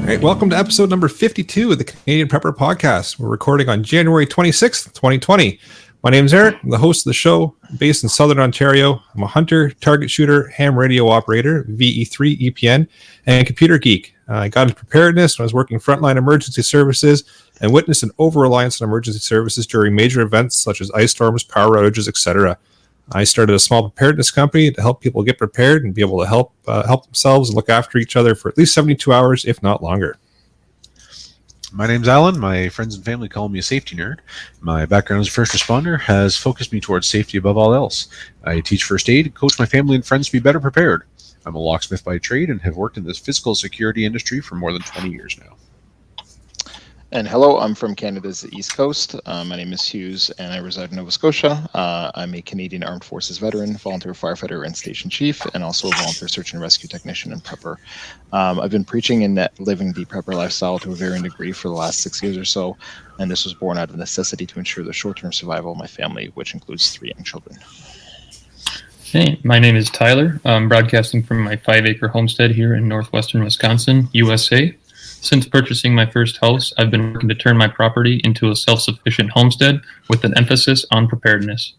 right, welcome to episode number 52 of the Canadian Prepper Podcast. We're recording on January 26th, 2020. My name is Eric. I'm the host of the show, based in Southern Ontario. I'm a hunter, target shooter, ham radio operator, VE3 EPN, and computer geek. I got into preparedness when I was working frontline emergency services and witnessed an over-reliance on emergency services during major events such as ice storms, power outages, etc. I started a small preparedness company to help people get prepared and be able to help themselves and look after each other for at least 72 hours, if not longer. My name's Alan. My friends and family call me a safety nerd. My background as a first responder has focused me towards safety above all else. I teach first aid and coach my family and friends to be better prepared. I'm a locksmith by trade and have worked in the physical security industry for more than 20 years now. And hello, I'm from Canada's East Coast. My name is Hughes, and I reside in Nova Scotia. I'm a Canadian Armed Forces veteran, volunteer firefighter, and station chief, and also a volunteer search and rescue technician and prepper. I've been preaching and living the prepper lifestyle to a varying degree for the last 6 years or so, and this was born out of necessity to ensure the short-term survival of my family, which includes 3 young children. Hey, my name is Tyler. I'm broadcasting from my 5-acre homestead here in northwestern Wisconsin, USA. Since purchasing my first house, I've been working to turn my property into a self-sufficient homestead with an emphasis on preparedness.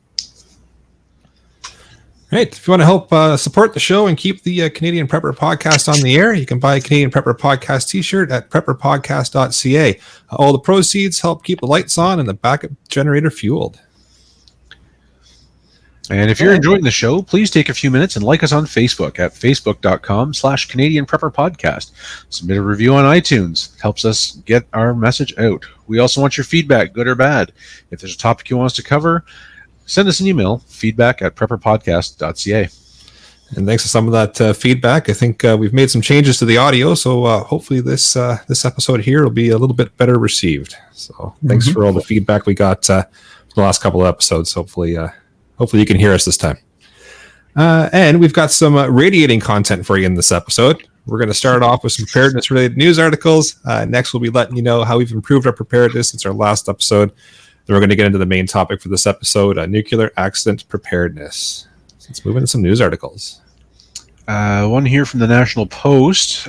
Right. If you want to help support the show and keep the Canadian Prepper Podcast on the air, you can buy a Canadian Prepper Podcast t-shirt at prepperpodcast.ca. All the proceeds help keep the lights on and the backup generator fueled. And if you're enjoying the show, please take a few minutes and like us on Facebook at facebook.com/Canadian Prepper Podcast. Submit a review on iTunes. It helps us get our message out. We also want your feedback, good or bad. If there's a topic you want us to cover, send us an email, feedback@prepperpodcast.ca. And thanks to some of that feedback, I think we've made some changes to the audio, so hopefully this episode here will be a little bit better received. So thanks for all the feedback we got for the last couple of episodes. Hopefully you can hear us this time. And we've got some radiating content for you in this episode. We're going to start off with some preparedness-related news articles. Next, we'll be letting you know how we've improved our preparedness since our last episode. Then we're going to get into the main topic for this episode, nuclear accident preparedness. So let's move into some news articles. One here from the National Post.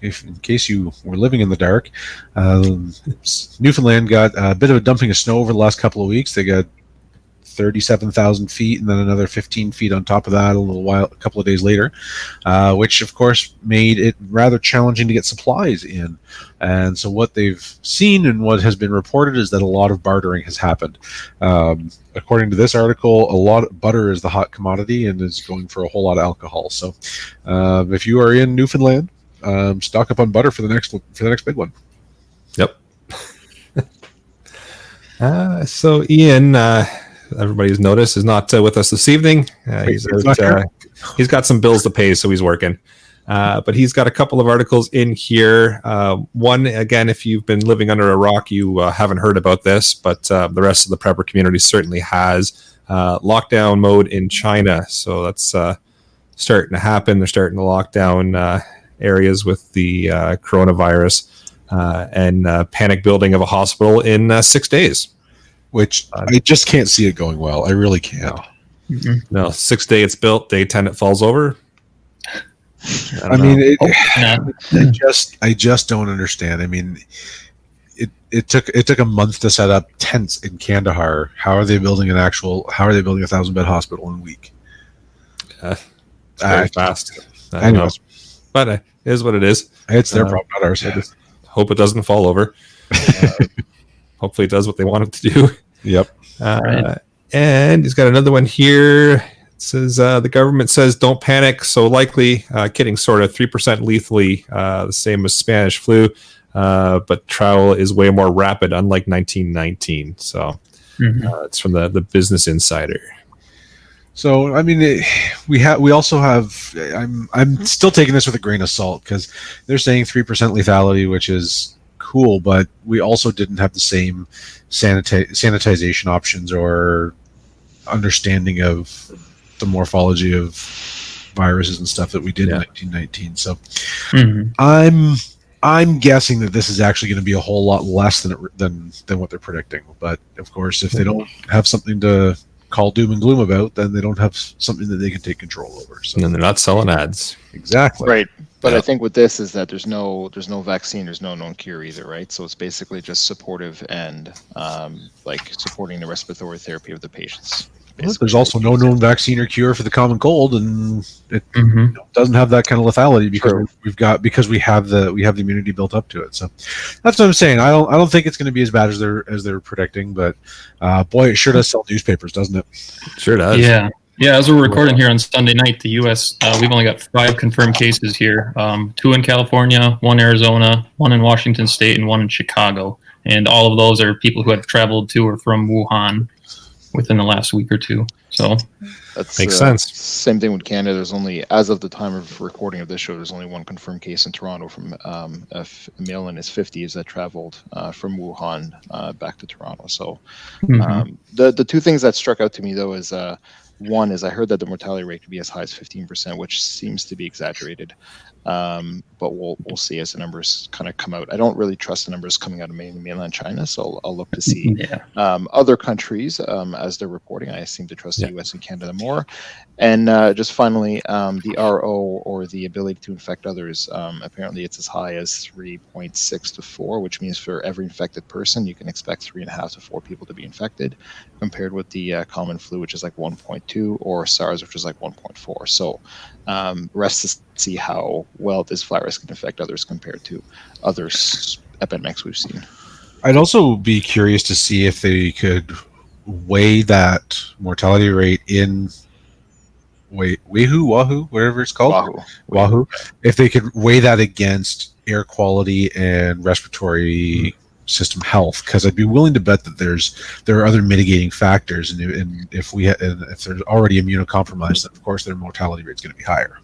If in case you were living in the dark, Newfoundland got a bit of a dumping of snow over the last couple of weeks. They got 37,000 feet and then another 15 feet on top of that a couple of days later, which of course made it rather challenging to get supplies in. And so what they've seen and what has been reported is that a lot of bartering has happened. According to this article, a lot of butter is the hot commodity and is going for a whole lot of alcohol. So if you are in Newfoundland, stock up on butter for the next big one. Yep. So Ian, everybody's noticed, is not with us this evening. He's got some bills to pay, so he's working. But he's got a couple of articles in here. One, again, if you've been living under a rock, you haven't heard about this, but the rest of the prepper community certainly has. Lockdown mode in China. So that's starting to happen. They're starting to lock down areas with the coronavirus and panic building of a hospital in 6 days. Which I just can't see it going well. I really can't. No, 6th day it's built, day 10 it falls over. I just don't understand. I mean, it took a month to set up tents in Kandahar. How are they building a 1,000-bed hospital in a week? Very fast. I know. But it is what it is. It's their problem, not ours. I just hope it doesn't fall over. Hopefully it does what they want it to do. Yep. Right. And he's got another one here. It says the government says don't panic. So likely, kidding, sort of 3% lethally, the same as Spanish flu, but travel is way more rapid, unlike 1919. So it's from the Business Insider. So I mean, we also have. I'm still taking this with a grain of salt because they're saying 3% lethality, which is cool, but we also didn't have the same sanitization options or understanding of the morphology of viruses and stuff that we did in 1919. So I'm guessing that this is actually going to be a whole lot less than what they're predicting. But of course, if they don't have something to call doom and gloom about, then they don't have something that they can take control over. So And they're not selling ads. exactly. Right. But Yeah. I think with this is that there's no vaccine, there's no known cure either, right? So it's basically just supportive and like supporting the respiratory therapy of the patients. Well, there's also no known vaccine or cure for the common cold, and it doesn't have that kind of lethality because we have the immunity built up to it. So that's what I'm saying. I don't think it's going to be as bad as they're predicting, but boy, it sure does sell newspapers, doesn't it? Sure does. Yeah. Yeah, as we're recording here on Sunday night, the U.S., we've only got 5 confirmed cases here. 2 in California, 1 in Arizona, 1 in Washington State, and 1 in Chicago. And all of those are people who have traveled to or from Wuhan within the last week or two. So That makes sense. Same thing with Canada. There's only, as of the time of recording of this show, there's only 1 confirmed case in Toronto from a male in his 50s that traveled from Wuhan back to Toronto. So the 2 things that struck out to me, though, is one is I heard that the mortality rate could be as high as 15%, which seems to be exaggerated. But we'll see as the numbers kind of come out. I don't really trust the numbers coming out of mainland China, so I'll look to see other countries as they're reporting. I seem to trust the US and Canada more. And just finally, the RO, or the ability to infect others, apparently it's as high as 3.6 to 4, which means for every infected person, you can expect 3.5 to 4 people to be infected, compared with the common flu, which is like 1.2, or SARS, which is like 1.4. So rest to see how well this virus can affect others compared to other epidemics we've seen. I'd also be curious to see if they could weigh that mortality rate in Wahoo, whatever it's called. Wahoo. If they could weigh that against air quality and respiratory system health, because I'd be willing to bet that there are other mitigating factors, and if they're already immunocompromised, then of course their mortality rate is going to be higher.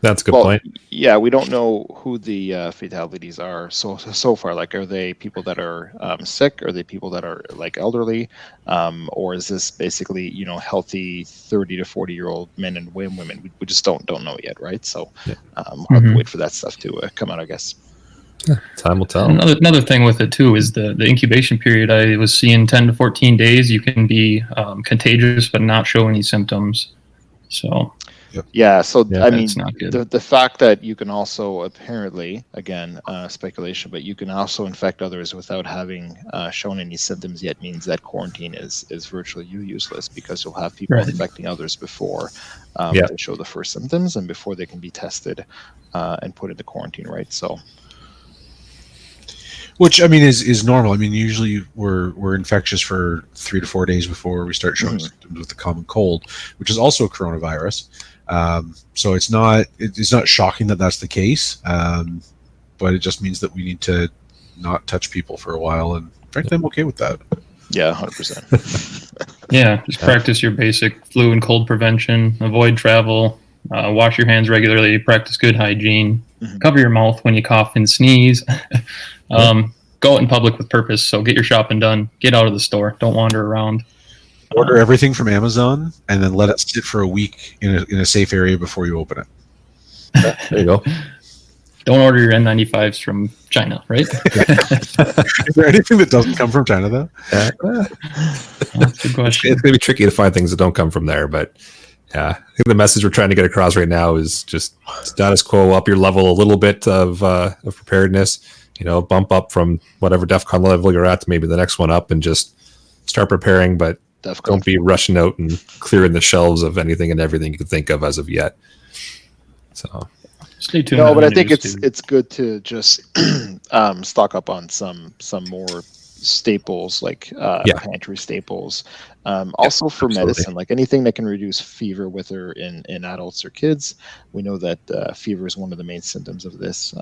That's a good point. Yeah, we don't know who the fatalities are so far. Like, are they people that are sick? Are they people that are like elderly? Or is this basically, healthy 30 to 40-year-old men and women? We just don't know yet, right? So we'll have to wait for that stuff to come out, I guess. Time will tell. Another thing with it too is the incubation period. I was seeing 10 to 14 days. You can be contagious but not show any symptoms. So yeah, so I mean, the fact that you can also apparently, again, speculation, but you can also infect others without having shown any symptoms yet means that quarantine is virtually useless, because you'll have people infecting others before they show the first symptoms and before they can be tested and put into quarantine, right? So. Which, I mean, is normal. I mean, usually we're infectious for 3 to 4 days before we start showing symptoms with the common cold, which is also a coronavirus. So it's not shocking that that's the case, but it just means that we need to not touch people for a while, and frankly, I'm okay with that. Yeah, 100%. Yeah, just practice your basic flu and cold prevention. Avoid travel. Wash your hands regularly. Practice good hygiene. Cover your mouth when you cough and sneeze. Go out in public with purpose. So get your shopping done. Get out of the store. Don't wander around. Order everything from Amazon and then let it sit for a week in a safe area before you open it. There you go. Don't order your N95s from China, right? Is there anything that doesn't come from China, though? That's a good question. It's going to be tricky to find things that don't come from there, but yeah, I think the message we're trying to get across right now is just status quo, up your level a little bit of preparedness. Bump up from whatever DEFCON level you're at to maybe the next one up, and just start preparing, but don't be rushing out and clearing the shelves of anything and everything you can think of as of yet. So stay tuned. No, but I think it's good to just stock up on some more staples, like pantry staples. Also for medicine, like anything that can reduce fever, whether in adults or kids. We know that fever is one of the main symptoms of this.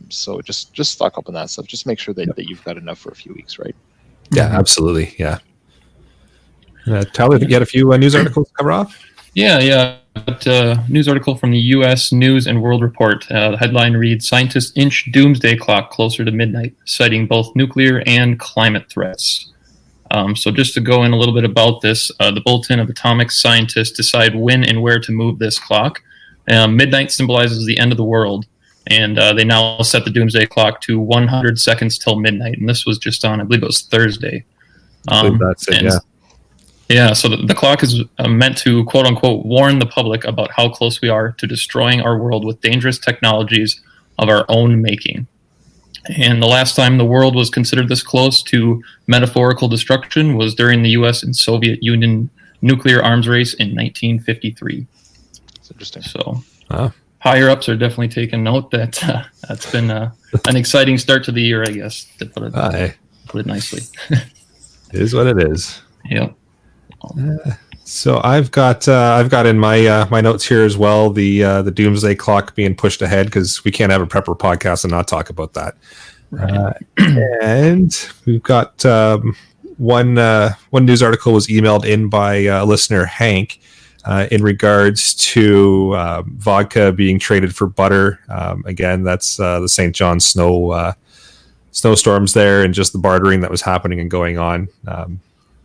So just stock up on that stuff. Just make sure that you've got enough for a few weeks, right? Yeah, absolutely. Yeah. Tyler, you had a few news articles to cover off? Yeah. News article from the U.S. News and World Report. The headline reads, "Scientists inch doomsday clock closer to midnight, citing both nuclear and climate threats." So just to go in a little bit about this, the Bulletin of Atomic Scientists decide when and where to move this clock. Midnight symbolizes the end of the world, and they now set the doomsday clock to 100 seconds till midnight. And this was just on, I believe it was Thursday. I believe that's it, yeah. Yeah, so the clock is meant to, quote unquote, warn the public about how close we are to destroying our world with dangerous technologies of our own making. And the last time the world was considered this close to metaphorical destruction was during the US and Soviet Union nuclear arms race in 1953. It's interesting. So higher ups are definitely taking note that that's been an exciting start to the year, I guess, to put it nicely. It is what it is. Yep. So I've got in my my notes here as well the doomsday clock being pushed ahead, because we can't have a prepper podcast and not talk about that. Right. And we've got one news article was emailed in by listener Hank in regards to vodka being traded for butter. Again, that's the St. John snowstorms there, and just the bartering that was happening and going on.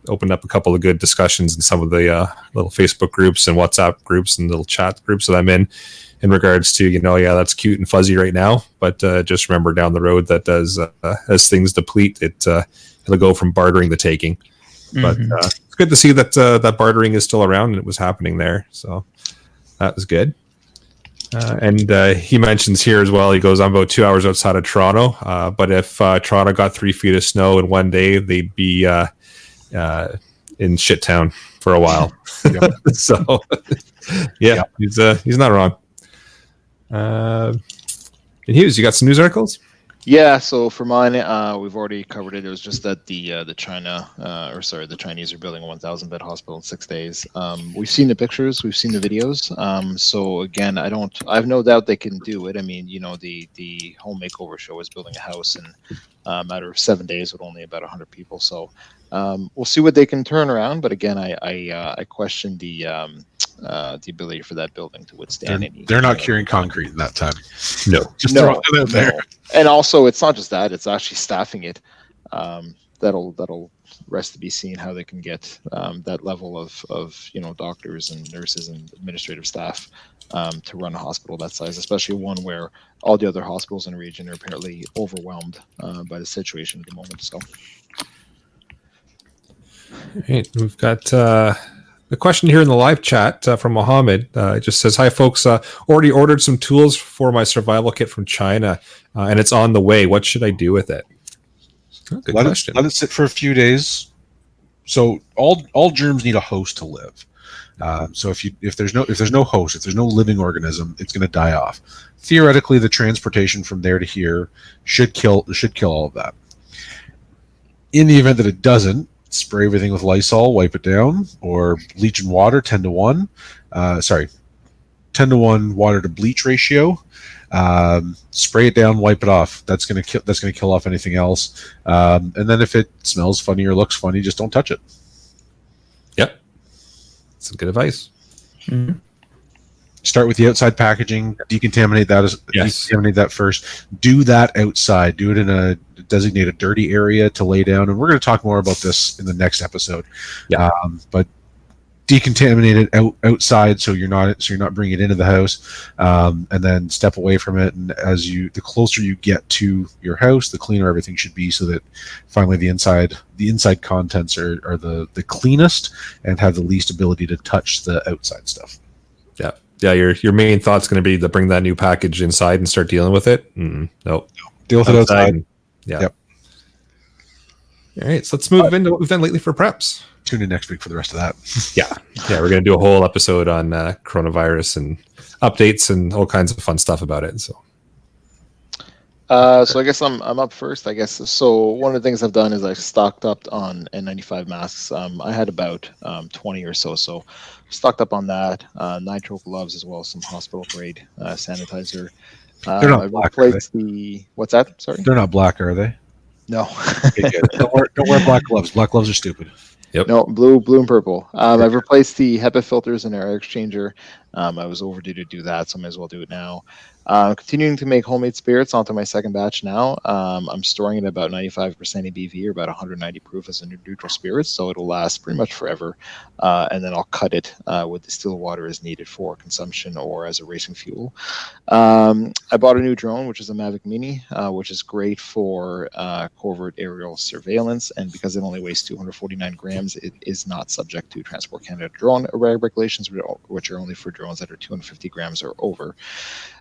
Opened up a couple of good discussions in some of the little Facebook groups and WhatsApp groups and little chat groups that I'm in regards to, that's cute and fuzzy right now, but just remember down the road that as things deplete, it'll go from bartering to taking. Mm-hmm. But it's good to see that that bartering is still around and it was happening there. So that was good. And he mentions here as well, he goes, I'm about 2 hours outside of Toronto, but if Toronto got 3 feet of snow in one day, they'd be in shit town for a while. So he's not wrong. And Hughes, you got some news articles? Yeah, so for mine, we've already covered it. It was just that the Chinese are building a 1,000 bed hospital in 6 days. We've seen the pictures, we've seen the videos. So again, I have no doubt they can do it. I mean, the home makeover show is building a house in a matter of 7 days with only about 100 people. So we'll see what they can turn around. But again, I question the ability for that building to withstand. They're not curing concrete in that time. No, just throw it out there. And also, it's not just that; it's actually staffing it. That'll rest to be seen how they can get that level of doctors and nurses and administrative staff to run a hospital that size, especially one where all the other hospitals in the region are apparently overwhelmed by the situation at the moment. So, right, we've got a question here in the live chat from Mohammed. It just says, hi folks, already ordered some tools for my survival kit from China, and it's on the way. What should I do with it? Oh, good question. Let it sit for a few days. So all germs need a host to live. So if there's no host, if there's no living organism, it's going to die off. Theoretically, the transportation from there to here should kill all of that. In the event that it doesn't, spray everything with Lysol, wipe it down, or bleach and water 10-1. 10-1 water to bleach ratio. Spray it down, wipe it off. That's gonna kill off anything else. And then if it smells funny or looks funny, just don't touch it. Yep, some good advice. Mm-hmm. Start with the outside packaging. Decontaminate that first. Do that outside. Do it in a designated dirty area to lay down. And we're going to talk more about this in the next episode. Yeah. But decontaminate it outside so you're not bringing it into the house, and then step away from it. And the closer you get to your house, the cleaner everything should be, so that finally the inside contents are the cleanest and have the least ability to touch the outside stuff. Yeah. Yeah, your main thought's going to be to bring that new package inside and start dealing with it. Nope. Deal with it outside. Yeah. Yep. All right, so let's move into what we've done lately for preps. Tune in next week for the rest of that. Yeah, we're going to do a whole episode on coronavirus and updates and all kinds of fun stuff about it. So I guess I'm up first. I guess so. One of the things I've done is I've stocked up on N95 masks. I had about 20 or so. So stocked up on that. Nitrile gloves as well as some hospital grade sanitizer. They're not black. What's that? Sorry. They're not black, are they? No. Okay, good. Don't wear black gloves. Black gloves are stupid. Yep. No, blue and purple. I've replaced the HEPA filters and air exchanger. I was overdue to do that, so I may as well do it now. Continuing to make homemade spirits onto my second batch now. I'm storing it at about 95% ABV or about 190 proof as a neutral spirit, so it'll last pretty much forever. And then I'll cut it with distilled water as needed for consumption or as a racing fuel. I bought a new drone, which is a Mavic Mini, which is great for covert aerial surveillance. And because it only weighs 249 grams, it is not subject to Transport Canada drone regulations, which are only for drones that are 250 grams or over.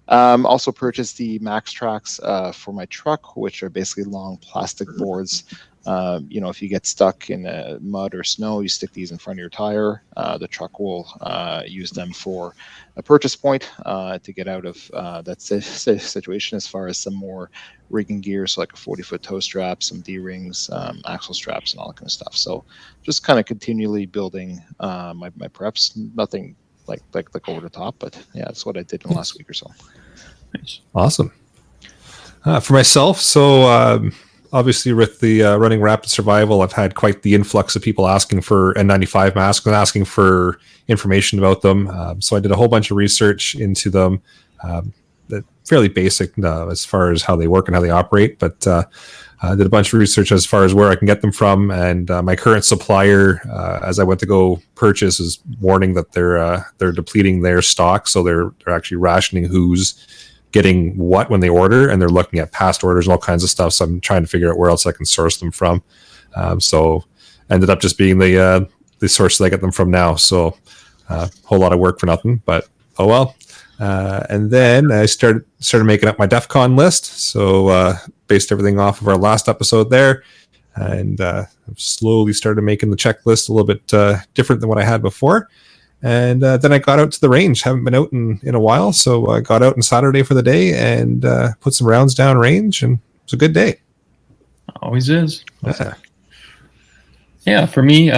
Also purchased the Max Tracks for my truck, which are basically long plastic boards. If you get stuck in mud or snow, you stick these in front of your tire. The truck will use them for a purchase point to get out of that situation, as far as some more rigging gear, so like a 40-foot toe strap, some D-rings, axle straps, and all that kind of stuff. So just kind of continually building my preps. Nothing like over the top, but yeah, that's what I did in the last week or so. Awesome. For myself, so obviously with the running Rapid Survival, I've had quite the influx of people asking for N95 masks and asking for information about them. So I did a whole bunch of research into them. Fairly basic as far as how they work and how they operate, but I did a bunch of research as far as where I can get them from, and my current supplier, as I went to go purchase, is warning that they're depleting their stock, so they're actually rationing who's getting what when they order, and they're looking at past orders and all kinds of stuff. So I'm trying to figure out where else I can source them from. So ended up just being the source that I get them from now. So whole lot of work for nothing, but oh well. And then I started making up my DEF CON list. So based everything off of our last episode there, and I've slowly started making the checklist a little bit different than what I had before. And then I got out to the range. Haven't been out in a while, so I got out on Saturday for the day and put some rounds down range, and it was a good day. Always is. Yeah. Yeah, for me,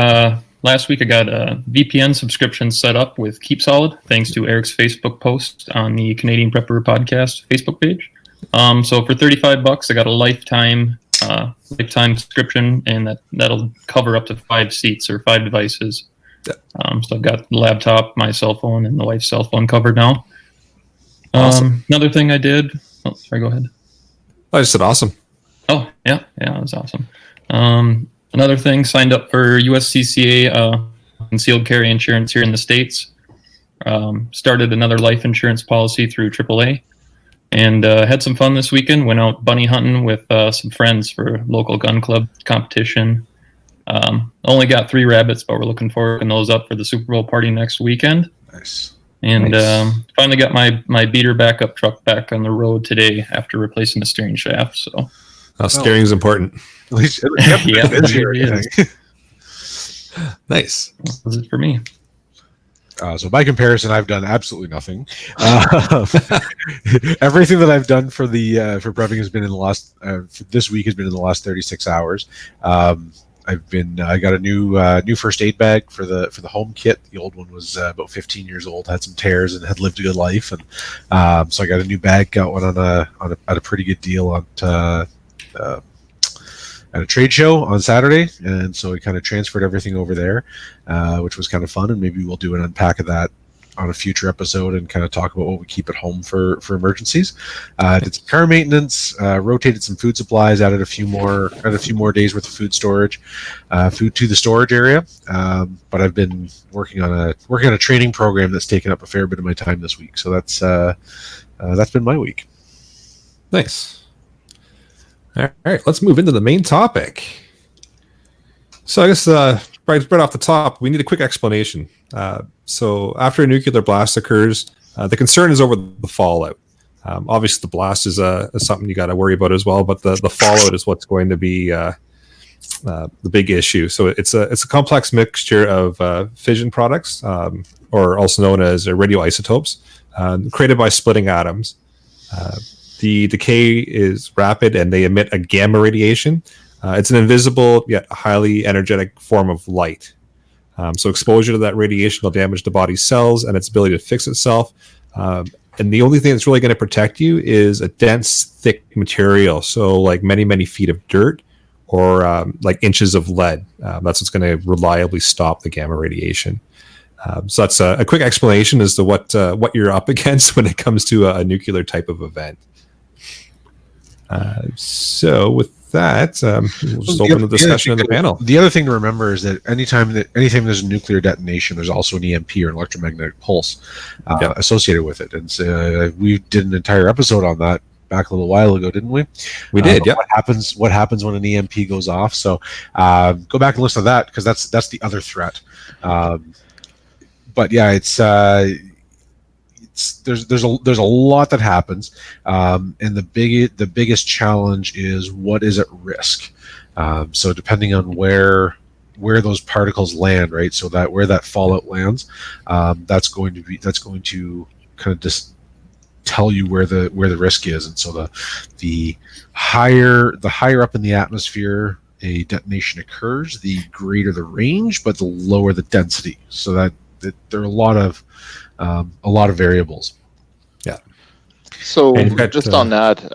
last week I got a VPN subscription set up with Keep Solid, thanks to Eric's Facebook post on the Canadian Prepper Podcast Facebook page. So for $35, I got a lifetime subscription, and that'll cover up to 5 seats or 5 devices. So I've got the laptop, my cell phone, and the wife's cell phone covered now. Awesome. Another thing I did. Oh, sorry, go ahead. I just said awesome. Oh, yeah, that was awesome. Another thing, signed up for USCCA concealed carry insurance here in the States. Started another life insurance policy through AAA, and had some fun this weekend. Went out bunny hunting with some friends for a local gun club competition. Only got 3 rabbits, but we're looking forward to picking those up for the Super Bowl party next weekend. Nice. And finally got my beater backup truck back on the road today after replacing the steering shaft. So steering is important. At least, yeah, it really is. Nice. That was it for me. So by comparison, I've done absolutely nothing. Everything that I've done for prepping has been in the last this week has been in the last 36 hours. I got a new first aid bag for the home kit. The old one was about 15 years old, had some tears, and had lived a good life. And so I got a new bag, got one at a pretty good deal at a trade show on Saturday, and so we kind of transferred everything over there, which was kind of fun. And maybe we'll do an unpack of that on a future episode and kind of talk about what we keep at home for emergencies. Did some car maintenance, rotated some food supplies, added a few more days worth of food storage, food to the storage area. But I've been working on a training program that's taken up a fair bit of my time this week. So that's been my week. Nice. All right, let's move into the main topic. So I guess right off the top, we need a quick explanation. So after a nuclear blast occurs, the concern is over the fallout. Obviously, the blast is something you got to worry about as well, but the fallout is what's going to be the big issue. So it's a complex mixture of fission products, or also known as radioisotopes, created by splitting atoms. The decay is rapid, and they emit a gamma radiation. It's an invisible yet highly energetic form of light. So exposure to that radiation will damage the body's cells and its ability to fix itself. And the only thing that's really going to protect you is a dense, thick material. So like many, many feet of dirt, or like inches of lead. That's what's going to reliably stop the gamma radiation. So that's a quick explanation as to what you're up against when it comes to a nuclear type of event. So with that, we'll just open the discussion in the panel. The other thing to remember is that anytime there's a nuclear detonation, there's also an EMP or an electromagnetic pulse associated with it. And so we did an entire episode on that back a little while ago, didn't we? We did, yeah. What happens when an EMP goes off? So go back and listen to that, because that's the other threat. But yeah, there's a lot that happens, and the biggest challenge is what is at risk. So depending on where those particles land, right? So that where that fallout lands, that's going to kind of just tell you where the risk is. And so the higher up in the atmosphere a detonation occurs, the greater the range, but the lower the density. So that there are a lot of variables. Yeah. So just on that,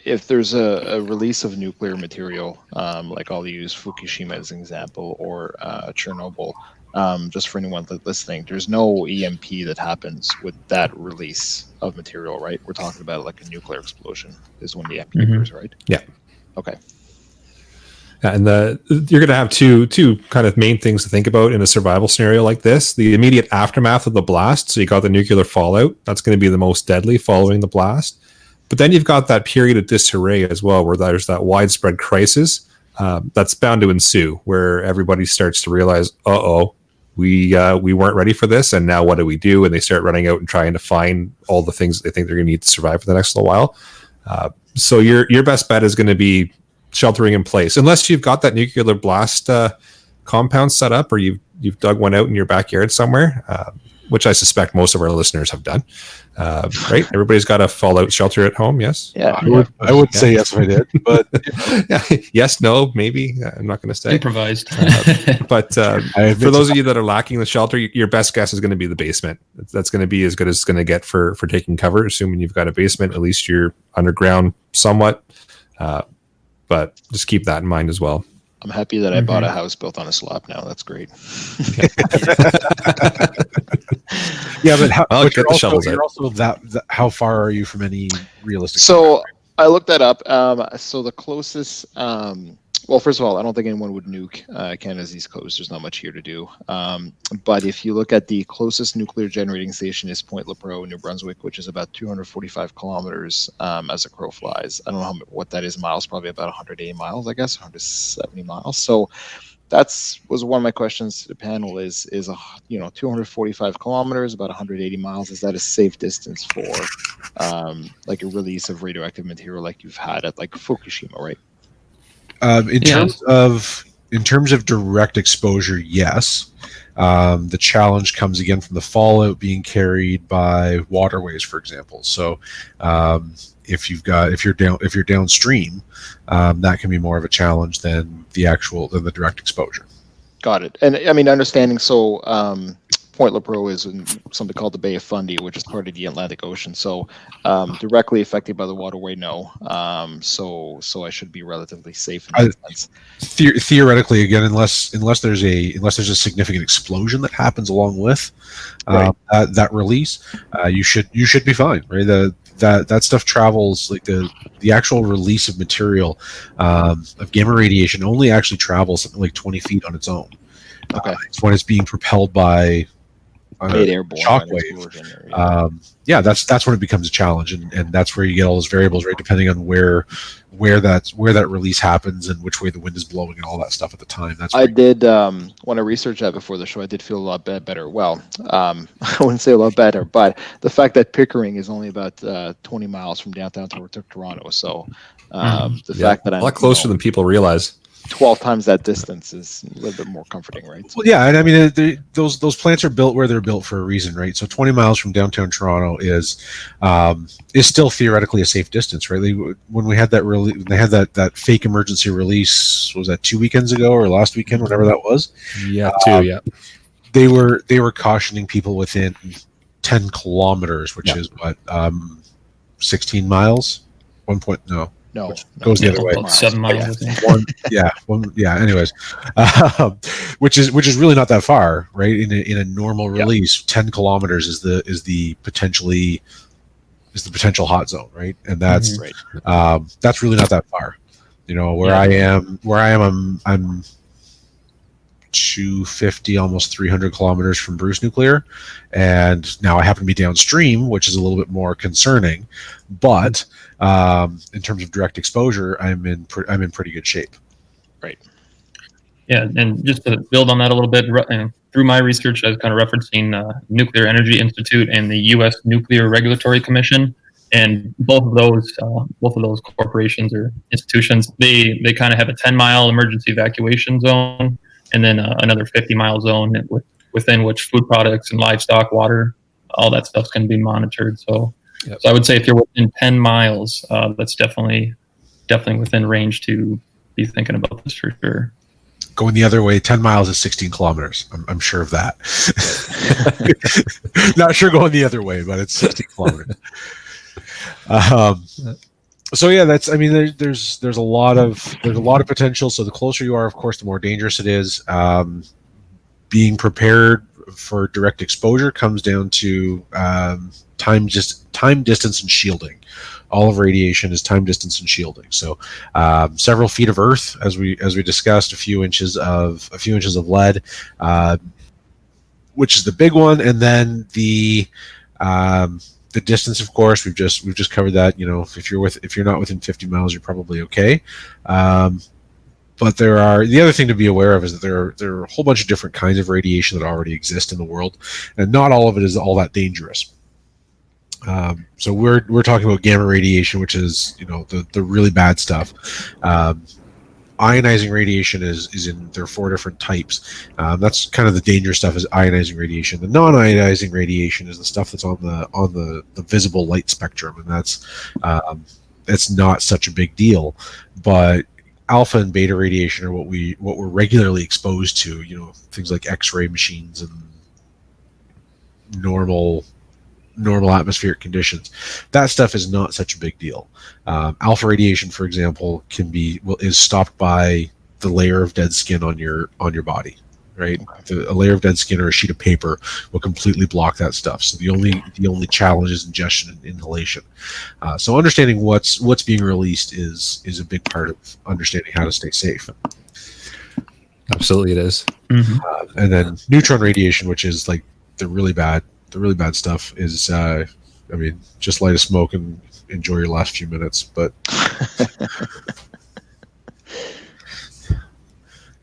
if there's a release of nuclear material, like I'll use Fukushima as an example, or Chernobyl, just for anyone listening, there's no EMP that happens with that release of material, right? We're talking about like a nuclear explosion is when the EMP occurs, right? Yeah. Okay. And you're going to have two kind of main things to think about in a survival scenario like this. The immediate aftermath of the blast. So you got the nuclear fallout. That's going to be the most deadly following the blast. But then you've got that period of disarray as well, where there's that widespread crisis that's bound to ensue, where everybody starts to realize, we weren't ready for this, and now what do we do? And they start running out and trying to find all the things that they think they're going to need to survive for the next little while. So your best bet is going to be sheltering in place, unless you've got that nuclear blast compound set up, or you've dug one out in your backyard somewhere, which I suspect most of our listeners have done. Right? Everybody's got a fallout shelter at home. Yes. Yeah. I would say yes if I did, but yeah. Yes, no, maybe. I'm not going to say. Improvised. But for those of you that are lacking the shelter, your best guess is going to be the basement. That's going to be as good as it's going to get for taking cover. Assuming you've got a basement, at least you're underground somewhat. But just keep that in mind as well. I'm happy that I bought a house built on a slab now. That's great. Yeah, but how far are you from any realistic? So I looked that up. So the closest, well, first of all, I don't think anyone would nuke Canada's East Coast. There's not much here to do. But if you look at the closest nuclear generating station is Point Lepreau, New Brunswick, which is about 245 kilometers as a crow flies. I don't know what that is miles, probably about 180 miles, I guess, 170 miles. So was one of my questions to the panel is 245 kilometers, about 180 miles. Is that a safe distance for like a release of radioactive material like you've had at like Fukushima, right? In terms of direct exposure, yes. The challenge comes again from the fallout being carried by waterways, for example. So if you're downstream, that can be more of a challenge than the direct exposure. Got it. And I mean, understanding so Point Lepreau is in something called the Bay of Fundy, which is part of the Atlantic Ocean. So directly affected by the waterway, no. So I should be relatively safe in that sense. Theoretically, again, unless there's a significant explosion that happens along with that release, you should be fine, right? That stuff travels, like the actual release of material of gamma radiation only actually travels something like 20 feet on its own. Okay. It's when it's being propelled by shockwave. That's when it becomes a challenge, and that's where you get all those variables, right? Depending on where that release happens and which way the wind is blowing and all that stuff at the time. I did when I researched that before the show, I did feel a lot better. Well, I wouldn't say a lot better, but the fact that Pickering is only about 20 miles from downtown Toronto, so the fact that I'm a lot closer than people realize. 12 times that distance is a little bit more comforting, right? Well, yeah, and I mean those plants are built where they're built for a reason, right? So 20 miles from downtown Toronto is still theoretically a safe distance, right? When we had they had that fake emergency release, was that 2 weekends ago or last weekend, whatever that was? Yeah, yeah. They were cautioning people within 10 kilometers, which is what 16 miles. No, goes the other way. 7 miles. Anyways, which is really not that far, right? In a normal release, 10 kilometers is the potential hot zone, right? And that's that's really not that far. Where I am, I'm 250, almost 300 kilometers from Bruce Nuclear, and now I happen to be downstream, which is a little bit more concerning. But in terms of direct exposure, I'm in pretty good shape. Right. Yeah, and just to build on that a little bit, through my research, I was kind of referencing Nuclear Energy Institute and the U.S. Nuclear Regulatory Commission, and both of those corporations or institutions, they kind of have a 10-mile emergency evacuation zone, and then another 50-mile zone within which food products and livestock, water, all that stuff's going to be monitored. So I would say if you're within 10 miles, that's definitely within range to be thinking about this for sure. Going the other way, 10 miles is 16 kilometers. I'm sure of that. Not sure going the other way, but it's 16 kilometers. So yeah, there's a lot of potential. So the closer you are, of course, the more dangerous it is. Being prepared for direct exposure comes down to time, distance, and shielding. All of radiation is time, distance, and shielding. So several feet of earth, as we discussed, a few inches of lead, which is the big one, and then the distance, of course, we've just covered that. If you're not within 50 miles, you're probably okay. But the other thing to be aware of is that there are a whole bunch of different kinds of radiation that already exist in the world, and not all of it is all that dangerous. So we're talking about gamma radiation, which is the really bad stuff. Ionizing radiation there are 4 different types. That's kind of the dangerous stuff, is ionizing radiation. The non-ionizing radiation is the stuff that's on the visible light spectrum, and that's it's not such a big deal. But alpha and beta radiation are what we're regularly exposed to. Things like X-ray machines and normal atmospheric conditions. That stuff is not such a big deal. Alpha radiation, for example, is stopped by the layer of dead skin on your body, right? A layer of dead skin or a sheet of paper will completely block that stuff. So the only challenge is ingestion and inhalation. So understanding what's being released is a big part of understanding how to stay safe. Absolutely, it is. Mm-hmm. And then neutron radiation, which is like the really bad stuff, is just light a smoke and enjoy your last few minutes. But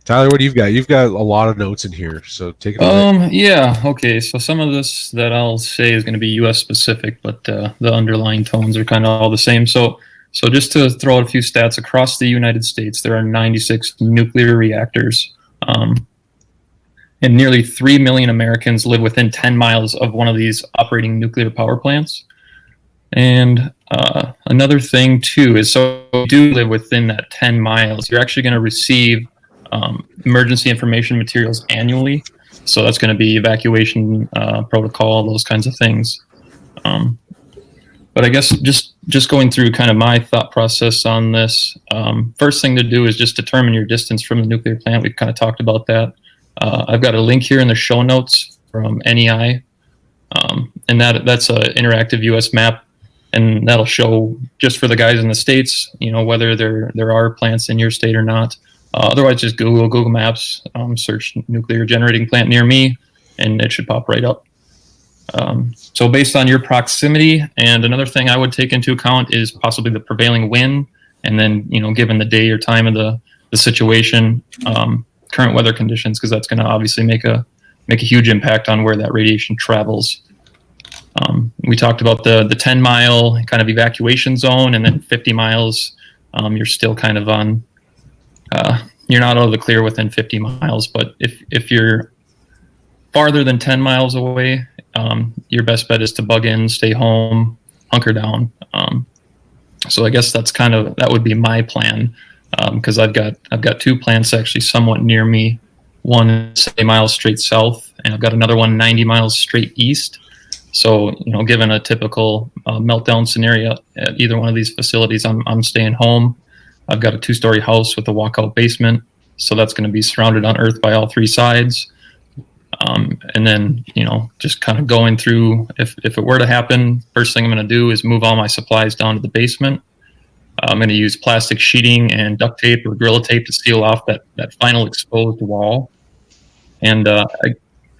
Tyler, what do you've got? You've got a lot of notes in here, so take it away. Yeah, okay. So some of this that I'll say is going to be U.S. specific, but the underlying tones are kind of all the same. So just to throw out a few stats, across the United States, there are 96 nuclear reactors. And nearly 3 million Americans live within 10 miles of one of these operating nuclear power plants. And another thing, too, is so if you do live within that 10 miles, you're actually going to receive emergency information materials annually. So that's going to be evacuation protocol, those kinds of things. But I guess just going through kind of my thought process on this, first thing to do is just determine your distance from the nuclear plant. We've kind of talked about that. I've got a link here in the show notes from NEI, and that's an interactive U.S. map, and that'll show just for the guys in the States, whether there are plants in your state or not. Otherwise, just Google Maps, search nuclear generating plant near me, and it should pop right up. So based on your proximity, and another thing I would take into account is possibly the prevailing wind, and then given the day or time of the situation. Current weather conditions, because that's going to obviously make a huge impact on where that radiation travels. We talked about the 10-mile kind of evacuation zone, and then 50 miles, you're still kind of on. You're not out of the clear within 50 miles, but if you're farther than 10 miles away, your best bet is to bug in, stay home, hunker down. So I guess that would be my plan. Because I've got 2 plants actually somewhat near me. One is 70 miles straight south, and I've got another one 90 miles straight east. So, given a typical meltdown scenario at either one of these facilities, I'm staying home. I've got a 2-story house with a walkout basement. So that's going to be surrounded on Earth by all three sides. And then, just kind of going through, if it were to happen, first thing I'm going to do is move all my supplies down to the basement. I'm going to use plastic sheeting and duct tape or Gorilla Tape to seal off that final exposed wall. And I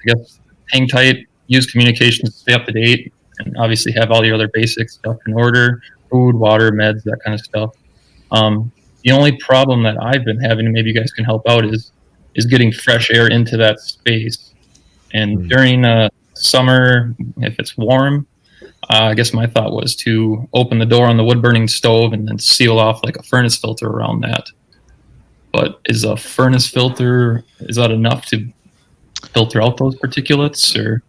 guess hang tight, use communications to stay up to date, and obviously have all your other basic stuff in order, food, water, meds, that kind of stuff. The only problem that I've been having, and maybe you guys can help out, is getting fresh air into that space. And during summer, if it's warm, I guess my thought was to open the door on the wood-burning stove and then seal off like a furnace filter around that. But is a furnace filter, is that enough to filter out those particulates? Or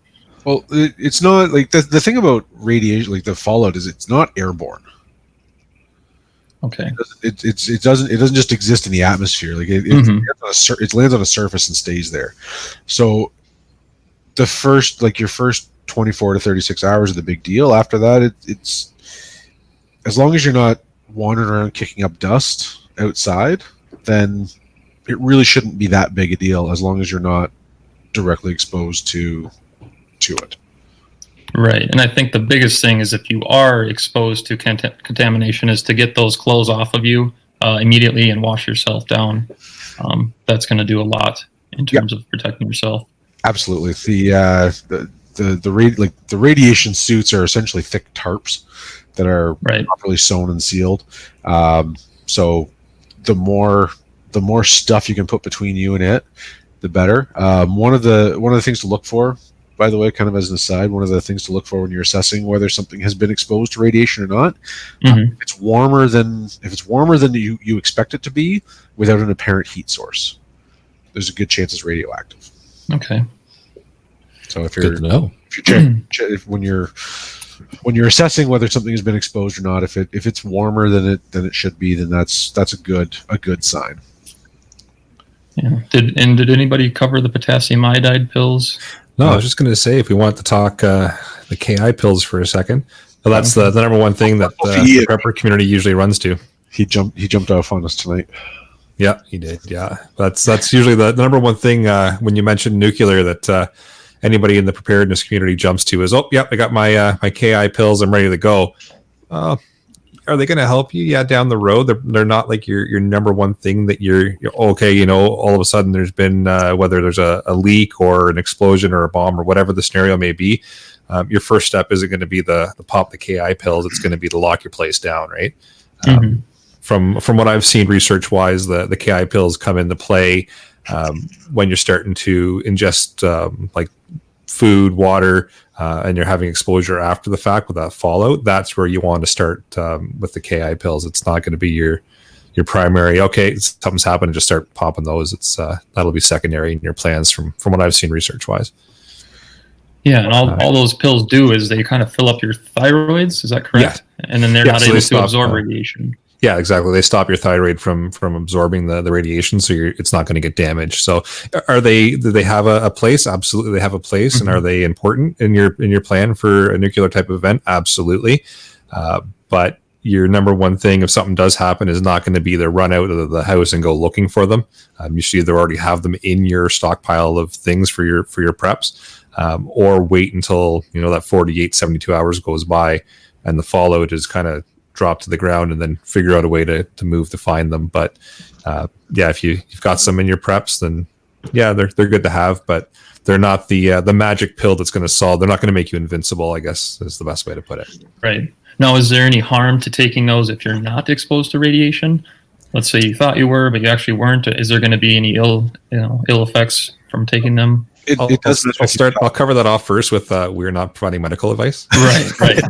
Well, it's not like the thing about radiation, like the fallout, is it's not airborne. okay, It doesn't just exist in the atmosphere. Like it lands on a surface and stays there. So your first 24 to 36 hours is the big deal. After that, it's as long as you're not wandering around kicking up dust outside, then it really shouldn't be that big a deal as long as you're not directly exposed to it. right. And I think the biggest thing is if you are exposed to contamination is to get those clothes off of you immediately and wash yourself down. That's going to do a lot in terms of protecting yourself. Absolutely. The radiation suits are essentially thick tarps that are properly sewn and sealed. So the more stuff you can put between you and it, the better. One of the things to look for, by the way, kind of as an aside, one of the things to look for when you're assessing whether something has been exposed to radiation or not, if it's warmer than you expect it to be, without an apparent heat source, there's a good chance it's radioactive. Okay. So if when you're assessing whether something has been exposed or not, if it's warmer than it should be, then that's a good sign. Yeah. Did anybody cover the potassium iodide pills? No, I was just going to say, if we want to talk the KI pills for a second, well, that's the number one thing that the prepper community usually runs to. He jumped off on us tonight. Yeah, he did. Yeah, that's usually the number one thing when you mention nuclear that anybody in the preparedness community jumps to is, I got my KI pills, I'm ready to go. Are they going to help you? Yeah, down the road, they're not like your number one thing that you're okay. All of a sudden there's been whether there's a leak or an explosion or a bomb or whatever the scenario may be. Your first step isn't going to be the pop the KI pills. It's going to be to lock your place down, right? From what I've seen research wise, the KI pills come into play when you're starting to ingest like food, water, and you're having exposure after the fact with that fallout. That's where you want to start with the KI pills. It's not going to be your primary. Okay, something's happened, and just start popping those. It's that'll be secondary in your plans from what I've seen research wise. Yeah, and all those pills do is they kind of fill up your thyroids. Is that correct? Yeah. And then they're not able to absorb radiation. Yeah, exactly. They stop your thyroid from absorbing the radiation, so it's not going to get damaged. So, do they have a place? Absolutely, they have a place, and are they important in your plan for a nuclear type of event? Absolutely, but your number one thing, if something does happen, is not going to be to run out of the house and go looking for them. You should either already have them in your stockpile of things for your preps, or wait until that 48, 72 hours goes by, and the fallout is kind of drop to the ground, and then figure out a way to move to find them. But if you've got some in your preps, then they're good to have, but they're not the magic pill that's going to solve. They're not going to make you invincible, I guess is the best way to put it. Right. Now, is there any harm to taking those if you're not exposed to radiation? Let's say you thought you were, but you actually weren't. Is there going to be any ill effects from taking them? I'll cover that off first with we're not providing medical advice. Right.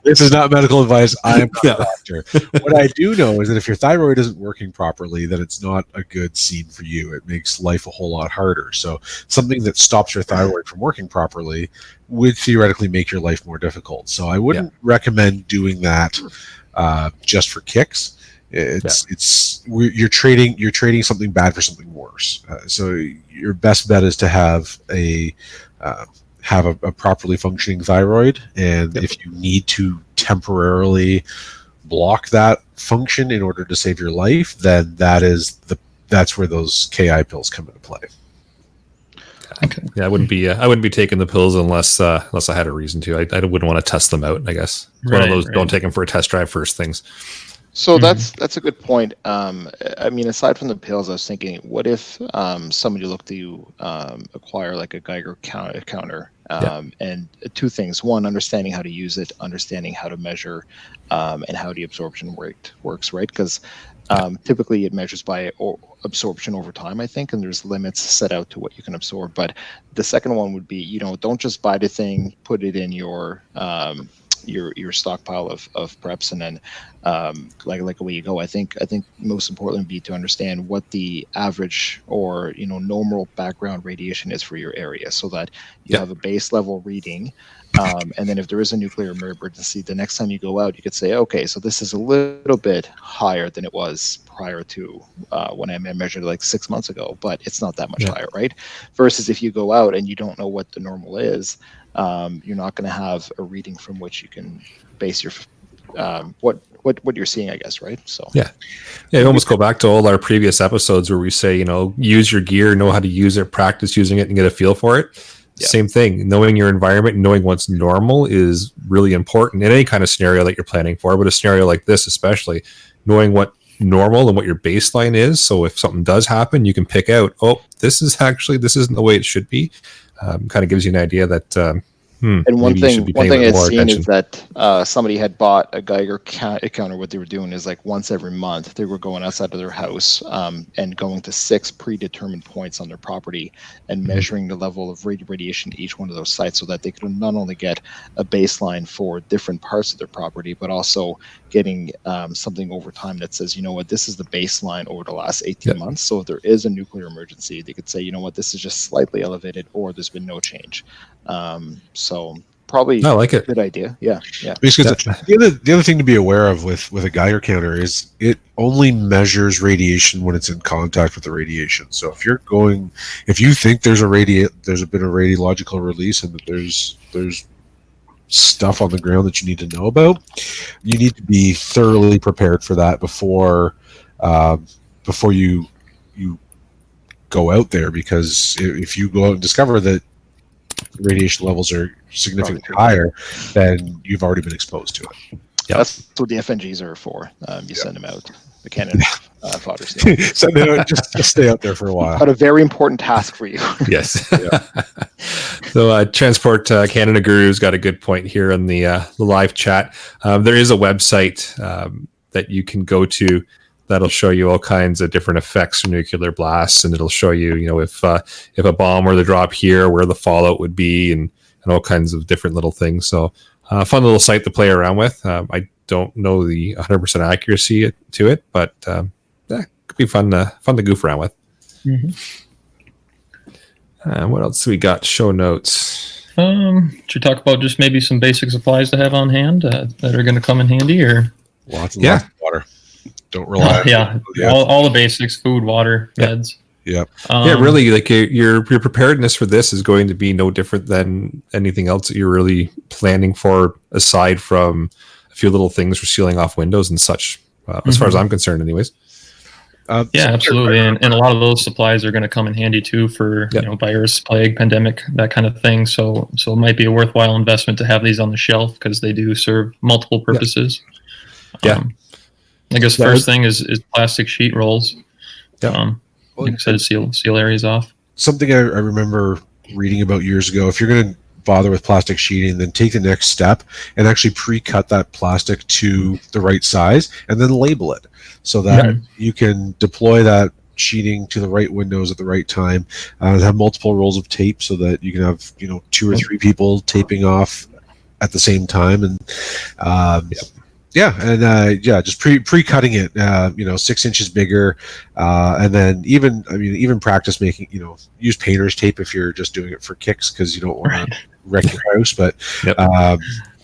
This is not medical advice. I am not a doctor. What I do know is that if your thyroid isn't working properly, then it's not a good scene for you. It makes life a whole lot harder. So something that stops your thyroid from working properly would theoretically make your life more difficult. So I wouldn't recommend doing that just for kicks. You're trading something bad for something worse. So your best bet is to have a properly functioning thyroid, and if you need to temporarily block that function in order to save your life, then that is that's where those KI pills come into play. Okay. Yeah, I wouldn't be taking the pills unless I had a reason to. I wouldn't want to test them out, I guess. It's one of those don't take them for a test drive first things. So that's a good point. I mean, aside from the pills, I was thinking, what if somebody looked to acquire like a Geiger counter, and two things: one, understanding how to use it, understanding how to measure, and how the absorption works, right? Because typically it measures by absorption over time, I think, and there's limits set out to what you can absorb. But the second one would be, don't just buy the thing, put it in your stockpile of preps, and then like away you go. I think most importantly would be to understand what the average or normal background radiation is for your area, so that you have a base level reading. And then if there is a nuclear emergency, the next time you go out, you could say, okay, so this is a little bit higher than it was prior to when I measured like 6 months ago, but it's not that much higher, right? Versus if you go out and you don't know what the normal is, you're not going to have a reading from which you can base your what you're seeing, I guess, right? So yeah, you almost go back to all our previous episodes where we say, use your gear, know how to use it, practice using it, and get a feel for it. Same thing. Knowing your environment, knowing what's normal is really important in any kind of scenario that you're planning for, but a scenario like this especially, knowing what normal and what your baseline is, so if something does happen, you can pick out, this isn't the way it should be. Kind of gives you an idea that and one thing I'd seen is that somebody had bought a Geiger counter. What they were doing is, like, once every month they were going outside of their house and going to 6 predetermined points on their property and measuring the level of radiation to each one of those sites, so that they could not only get a baseline for different parts of their property, but also getting something over time that says, this is the baseline over the last 18 months. So if there is a nuclear emergency, they could say, this is just slightly elevated, or there's been no change. So probably I like it. Good idea. Yeah. Because the other thing to be aware of with a Geiger counter is it only measures radiation when it's in contact with the radiation. So if you think there's a bit of radiological release and that there's stuff on the ground that you need to know about, you need to be thoroughly prepared for that before you go out there, because if you go out and discover that radiation levels are significantly higher, then you've already been exposed to it. That's what the FNGs are for. You send them out, the cannon fodder. Send them out, just stay out there for a while. But a very important task for you. Yes. So Transport Canada Guru's got a good point here in the live chat. There is a website that you can go to that'll show you all kinds of different effects from nuclear blasts, and it'll show you, if a bomb were to drop here, where the fallout would be, and all kinds of different little things. So fun little site to play around with. I don't know the 100% accuracy to it, but it could be fun to goof around with. What else we got? Show notes. Should we talk about just maybe some basic supplies to have on hand that are going to come in handy, or lots of water. Don't rely. All the basics: food, water, beds. Really, like your preparedness for this is going to be no different than anything else that you're really planning for, aside from a few little things for sealing off windows and such. As far as I'm concerned, anyways. Absolutely, and a lot of those supplies are going to come in handy too for virus, plague, pandemic, that kind of thing. So it might be a worthwhile investment to have these on the shelf, because they do serve multiple purposes. I guess first thing is plastic sheet rolls. Like I said, seal areas off. Something I remember reading about years ago, if you're going to bother with plastic sheeting, then take the next step and actually pre-cut that plastic to the right size and then label it, so that you can deploy that sheeting to the right windows at the right time, and have multiple rolls of tape so that you can have 2 or 3 people taping off at the same time, and just pre-cutting it, 6 inches bigger, and then even practice making, use painter's tape if you're just doing it for kicks, because you don't want to wreck your house, but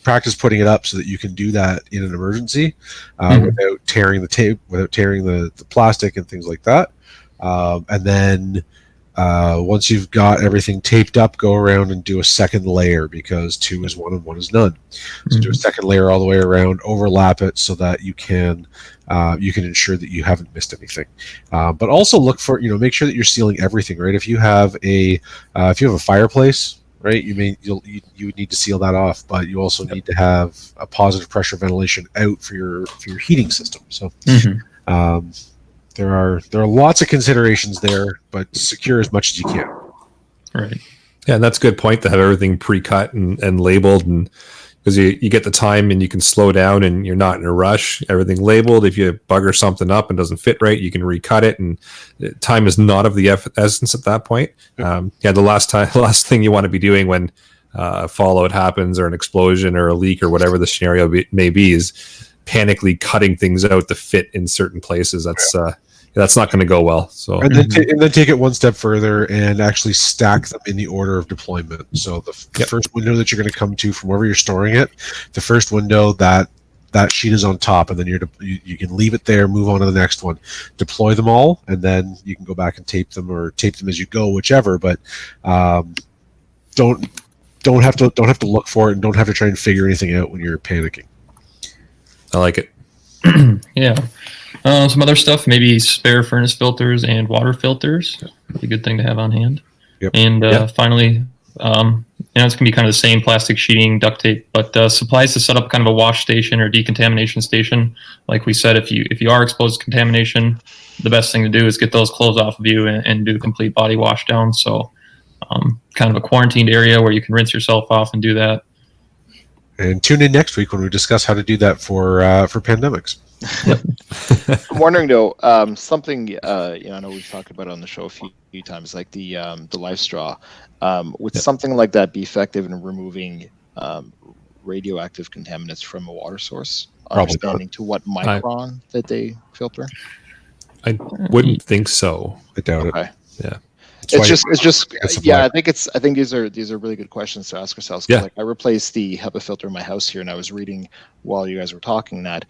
practice putting it up so that you can do that in an emergency without tearing the tape, without tearing the plastic and things like that, and then Once you've got everything taped up, go around and do a second layer, because 2 is 1 and 1 is none. So do a second layer all the way around, overlap it so that you can ensure that you haven't missed anything. But also look for, make sure that you're sealing everything, right? If you have a fireplace, right, you would need to seal that off, but you also need to have a positive pressure ventilation out for your heating system. So. There are lots of considerations there, but secure as much as you can. Right. Yeah, and that's a good point to have everything pre-cut and labeled, and because you get the time and you can slow down and you're not in a rush. Everything labeled. If you bugger something up and doesn't fit right, you can recut it, and time is not of the essence at that point. The last thing you want to be doing when fallout happens or an explosion or a leak or whatever the scenario may be is panically cutting things out to fit in certain places. That's not going to go well. So and then take it one step further and actually stack them in the order of deployment. So the first window that you're going to come to from wherever you're storing it, the first window that sheet is on top, and then you can leave it there, move on to the next one, deploy them all, and then you can go back and tape them as you go, whichever. But don't have to look for it, and don't have to try and figure anything out when you're panicking. I like it. Yeah. Some other stuff, maybe spare furnace filters and water filters. Be a good thing to have on hand. Yep. And finally, it's going to be kind of the same: plastic sheeting, duct tape, but supplies to set up kind of a wash station or decontamination station. Like we said, if you are exposed to contamination, the best thing to do is get those clothes off of you and do a complete body wash down. So kind of a quarantined area where you can rinse yourself off and do that. And tune in next week when we discuss how to do that for pandemics. I'm wondering though, something I know we've talked about on the show a few times, like the life straw. Would something like that be effective in removing radioactive contaminants from a water source? Understanding to what micron that they filter? I wouldn't think so. I doubt it. Yeah. I think these are really good questions to ask ourselves. Yeah. Like, I replaced the HEPA filter in my house here, and I was reading while you guys were talking that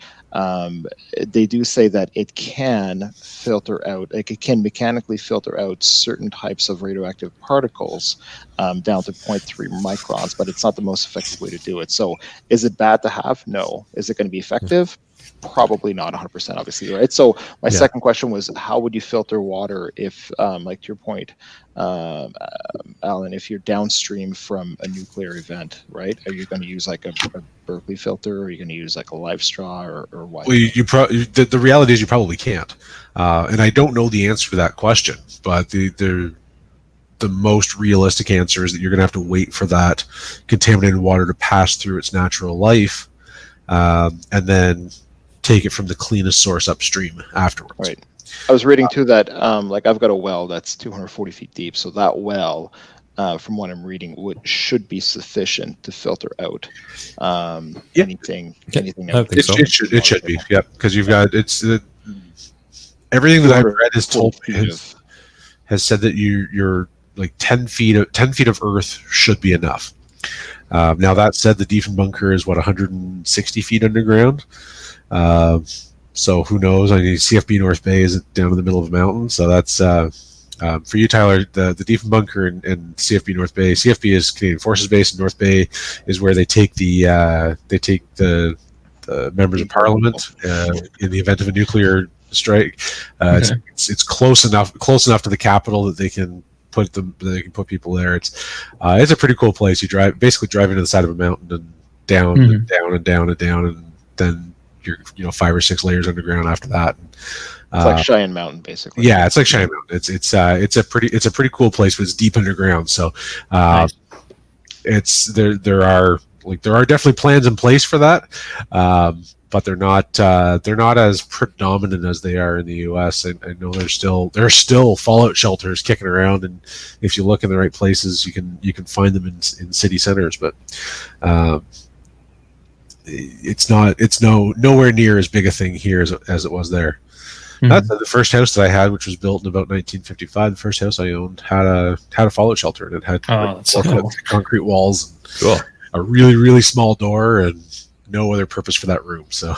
they do say that it can filter out, like it can mechanically filter out certain types of radioactive particles down to 0.3 microns, but it's not the most effective way to do it. So is it bad to have? No. Is it going to be effective? Probably not 100%, obviously, right? So my second question was, how would you filter water if, like to your point, Alan, if you're downstream from a nuclear event, right? Are you going to use like a Berkeley filter? Or are you going to use like a live straw or what? Well, the reality is you probably can't. And I don't know the answer to that question, but the most realistic answer is that you're going to have to wait for that contaminated water to pass through its natural life, and then take it from the cleanest source upstream afterwards. Right. I was reading too that like I've got a well that's 240 feet deep, so that well, from what I'm reading, should be sufficient to filter out anything. It should be, yeah, because you've got everything that I've read has said that you're like 10 feet of earth should be enough. Now that said, the Diefen bunker is 160 feet underground. So who knows? I mean, CFB North Bay is down in the middle of a mountain, so that's for you, Tyler. The Diefen bunker and CFB North Bay. CFB is Canadian Forces Base, and North Bay is where they take the members of Parliament in the event of a nuclear strike. It's close enough to the capital that they can put people there. It's a pretty cool place. You basically drive into the side of a mountain and down and down and down and down, and then you're 5 or 6 layers underground after that. It's like Cheyenne Mountain, basically. Yeah, it's like Cheyenne Mountain. It's a pretty cool place, but it's deep underground. So Nice. there are definitely plans in place for that, but they're not as predominant as they are in the U.S. I know there are still fallout shelters kicking around, and if you look in the right places, you can find them in city centers, but. It's nowhere near as big a thing here as it was there. Mm-hmm. That's the first house that I had, which was built in about 1955. The first house I owned had a fallout shelter, and it had concrete walls, and a really, really small door, and no other purpose for that room. So,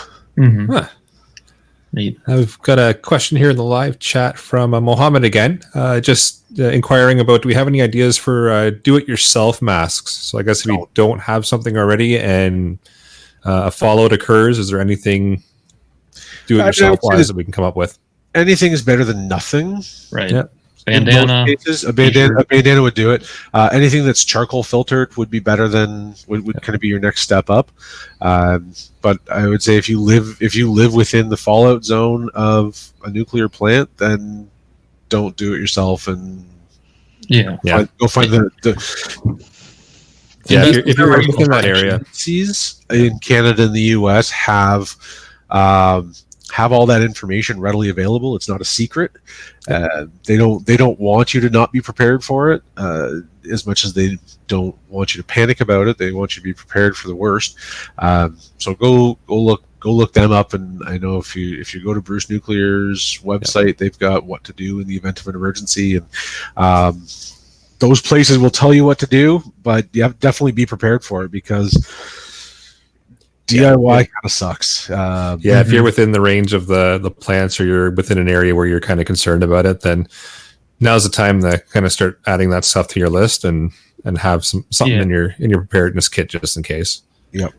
Neat. We've got a question here in the live chat from Mohammed again, just inquiring about, do we have any ideas for do-it-yourself masks? So I guess if you don't have something already and a fallout occurs, is there anything do-it-yourself wise that we can come up with? Anything is better than nothing. Right. Yeah. Bandana. In most cases, a bandana would do it. Anything that's charcoal filtered would be better than would kind of be your next step up. But I would say if you live within the fallout zone of a nuclear plant, then don't do it yourself and go find the if you're within that area. Agencies in Canada and the US have all that information readily available. It's not a secret. They don't want you to not be prepared for it as much as they don't want you to panic about it. They want you to be prepared for the worst. So go look them up. And I know if you go to Bruce Nuclear's website, they've got what to do in the event of an emergency, and those places will tell you what to do. But you have to definitely be prepared for it, because DIY kind of sucks. If you're within the range of the plants, or you're within an area where you're kind of concerned about it, then now's the time to kind of start adding that stuff to your list and have something in your preparedness kit just in case. Yep.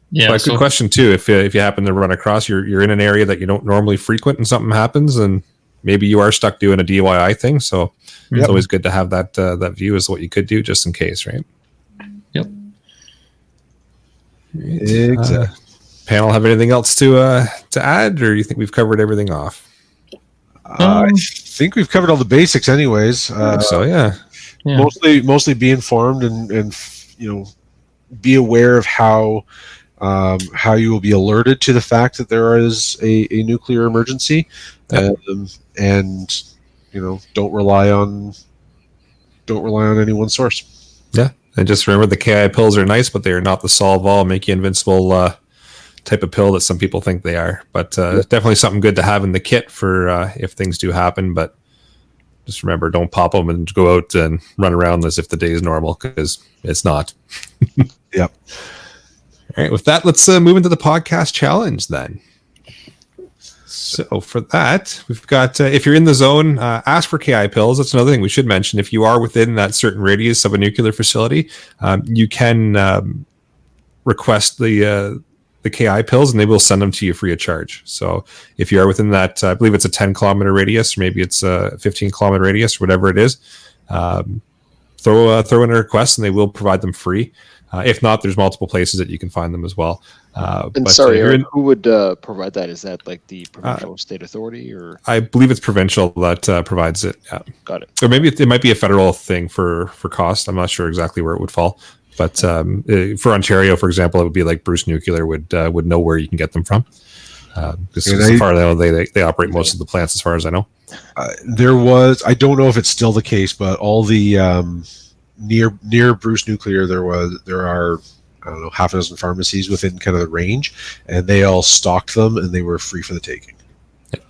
Yeah. But good question too. If you happen to run across, you're in an area that you don't normally frequent and something happens, and maybe you are stuck doing a DIY thing. So it's always good to have that view as what you could do just in case, right? Yep. Exactly. Panel have anything else to add, or you think we've covered everything off? I think we've covered all the basics, anyways. I think so, yeah. Mostly be informed and be aware of how you will be alerted to the fact that there is a nuclear emergency, and don't rely on any one source. Yeah. And just remember, the KI pills are nice, but they are not the solve all, make you invincible type of pill that some people think they are. But definitely something good to have in the kit for if things do happen. But just remember, don't pop them and go out and run around as if the day is normal, because it's not. Yep. All right. With that, let's move into the podcast challenge then. So for that, we've got, if you're in the zone, ask for KI pills. That's another thing we should mention. If you are within that certain radius of a nuclear facility, you can request the KI pills, and they will send them to you free of charge. So if you are within that, I believe it's a 10-kilometer radius, or maybe it's a 15-kilometer radius, or whatever it is, throw in a request, and they will provide them free. If not, there's multiple places that you can find them as well. Who would provide that? Is that like the provincial state authority, or? I believe it's provincial that provides it. Yeah. Got it. Or maybe it might be a federal thing for cost. I'm not sure exactly where it would fall. But for Ontario, for example, it would be like Bruce Nuclear would know where you can get them from. Because as far as I know, they operate most of the plants, as far as I know. I don't know if it's still the case, but all the near Bruce Nuclear, there are, I don't know, half a dozen pharmacies within kind of the range, and they all stocked them, and they were free for the taking. Yep.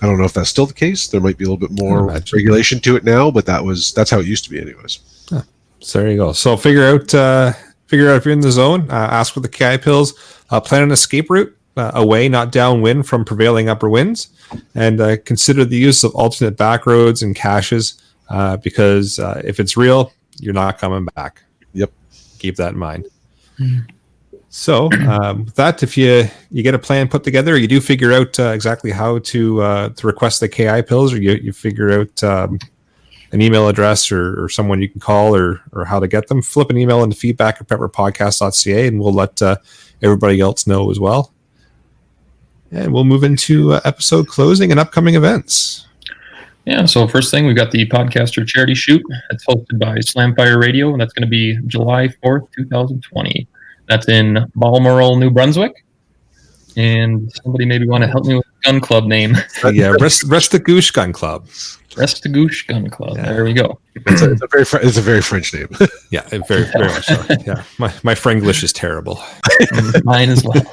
I don't know if that's still the case. There might be a little bit more regulation to it now, but that's how it used to be, anyways. Yeah. So there you go. So figure out if you're in the zone. Ask for the KI pills. Plan an escape route away, not downwind from prevailing upper winds, and consider the use of alternate back roads and caches, because if it's real, you're not coming back. Yep. Keep that in mind. So with that, if you get a plan put together, you do figure out exactly how to request the KI pills, or you figure out an email address or someone you can call or how to get them, flip an email into feedback@prepperpodcast.ca, and we'll let everybody else know as well. And we'll move into episode closing and upcoming events. Yeah, so first thing, we've got the Podcaster Charity Shoot. That's hosted by Slamfire Radio, and that's going to be July 4th, 2020. That's in Balmoral, New Brunswick. And somebody maybe want to help me with the gun club name. Yeah, Restigouche Gun Club. Restigouche Gun Club. Yeah. There we go. It's a very French name. Yeah, very much so. Yeah, my Franglish is terrible. Mine as well.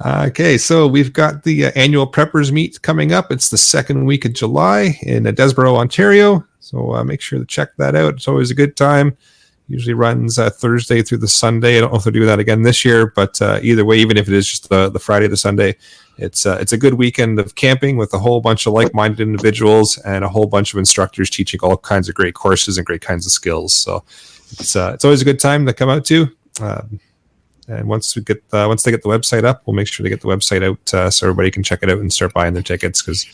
Okay, so we've got the annual Preppers Meet coming up. It's the second week of July in Desborough, Ontario. So make sure to check that out. It's always a good time. Usually runs Thursday through the Sunday. I don't know if they'll do that again this year, but either way, even if it is just the Friday to Sunday, it's a good weekend of camping with a whole bunch of like-minded individuals and a whole bunch of instructors teaching all kinds of great courses and great kinds of skills. So it's always a good time to come out to. And once they get the website up, we'll make sure to get the website out so everybody can check it out and start buying their tickets, because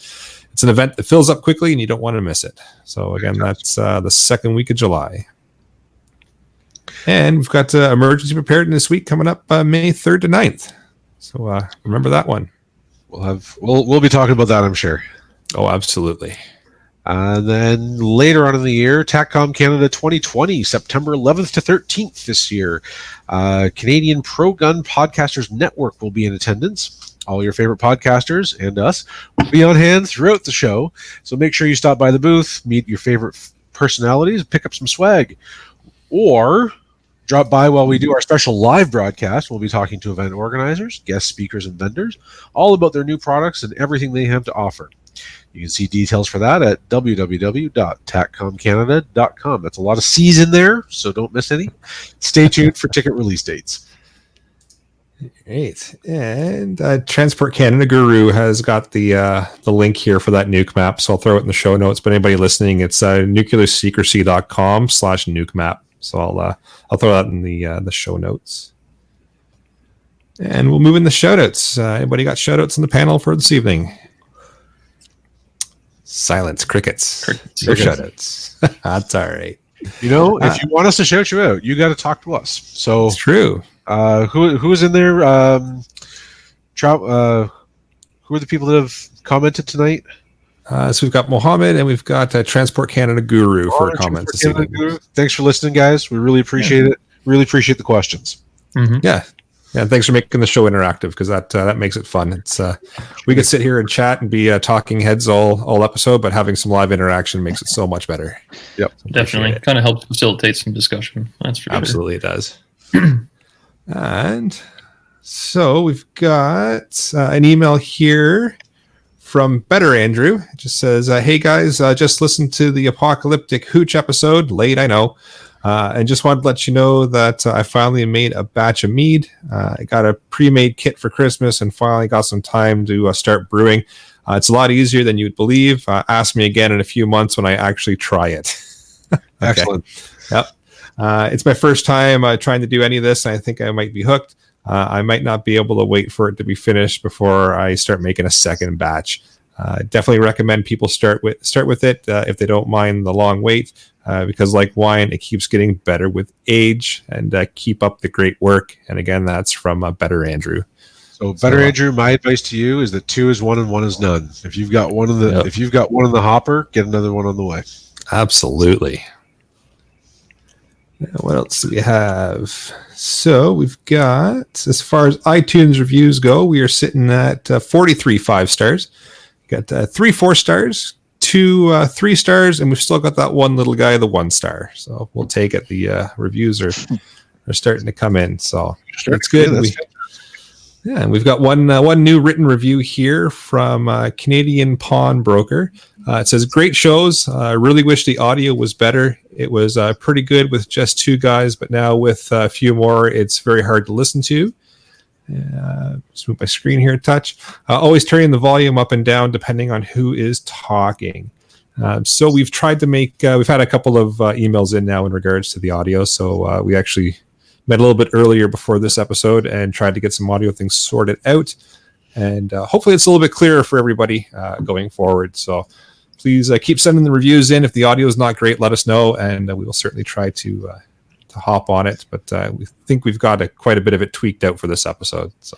it's an event that fills up quickly and you don't want to miss it. So again, that's the second week of July. And we've got Emergency Preparedness Week coming up May 3rd to 9th. So remember that one. We'll be talking about that, I'm sure. Oh, absolutely. And then later on in the year, TACCOM Canada 2020, September 11th to 13th this year. Canadian Pro Gun Podcasters Network will be in attendance. All your favorite podcasters and us will be on hand throughout the show. So make sure you stop by the booth, meet your favorite personalities, pick up some swag, or drop by while we do our special live broadcast. We'll be talking to event organizers, guest speakers, and vendors all about their new products and everything they have to offer. You can see details for that at www.taccomcanada.com. That's a lot of C's in there, so don't miss any. Stay tuned for ticket release dates. Great. And Transport Canada Guru has got the link here for that nuke map, so I'll throw it in the show notes. But anybody listening, it's nuclearsecrecy.com/nuke map. So I'll throw that in the show notes. And we'll move in the shout-outs. Anybody got shout-outs in the panel for this evening? Silence, crickets. No shout-outs. That's all right. You know, if you want us to shout you out, you got to talk to us. So it's true. Who's in there? Who are the people that have commented tonight? So we've got Mohammed and we've got Transport Canada Guru for comments this evening. Thanks for listening, guys. We really appreciate it. Really appreciate the questions. Mm-hmm. Yeah. And thanks for making the show interactive, because that makes it fun. It's we could sit here and chat and be talking heads all episode, but having some live interaction makes it so much better. Yep, definitely. Kind of helps facilitate some discussion. That's for absolutely sure. It does. And so we've got an email here from Better Andrew. It just says, "Hey guys, just listened to the Apocalyptic Hooch episode. Late, I know." And just wanted to let you know that I finally made a batch of mead. I got a pre-made kit for Christmas and finally got some time to start brewing. It's a lot easier than you'd believe. Ask me again in a few months when I actually try it. Okay. Excellent. Yep. It's my first time trying to do any of this, and I think I might be hooked. I might not be able to wait for it to be finished before I start making a second batch. Definitely recommend people start with it if they don't mind the long wait, because like wine, it keeps getting better with age. And keep up the great work. And again, that's from Better Andrew. So Better Andrew, my advice to you is that 2 is 1 and 1 is none. If you've got one in the hopper, get another one on the way. Absolutely. Now, what else do we have? So we've got, as far as iTunes reviews go, we are sitting at 43 5 stars. Got 3 4 stars, 2 3 stars, and we've still got that one little guy, the 1 star. So we'll take it. The reviews are starting to come in, so that's good. Yeah, and we've got one new written review here from Canadian Pawnbroker. It says, "Great shows. I really wish the audio was better. It was pretty good with just 2 guys, but now with a few more, it's very hard to listen to." Just move my screen here a touch. Always turning the volume up and down depending on who is talking. So we've tried to make, we've had a couple of emails in now in regards to the audio. So we actually met a little bit earlier before this episode and tried to get some audio things sorted out. And hopefully it's a little bit clearer for everybody going forward. So please keep sending the reviews in. If the audio is not great, let us know, and we will certainly try to hop on it, but we think we've got quite a bit of it tweaked out for this episode. So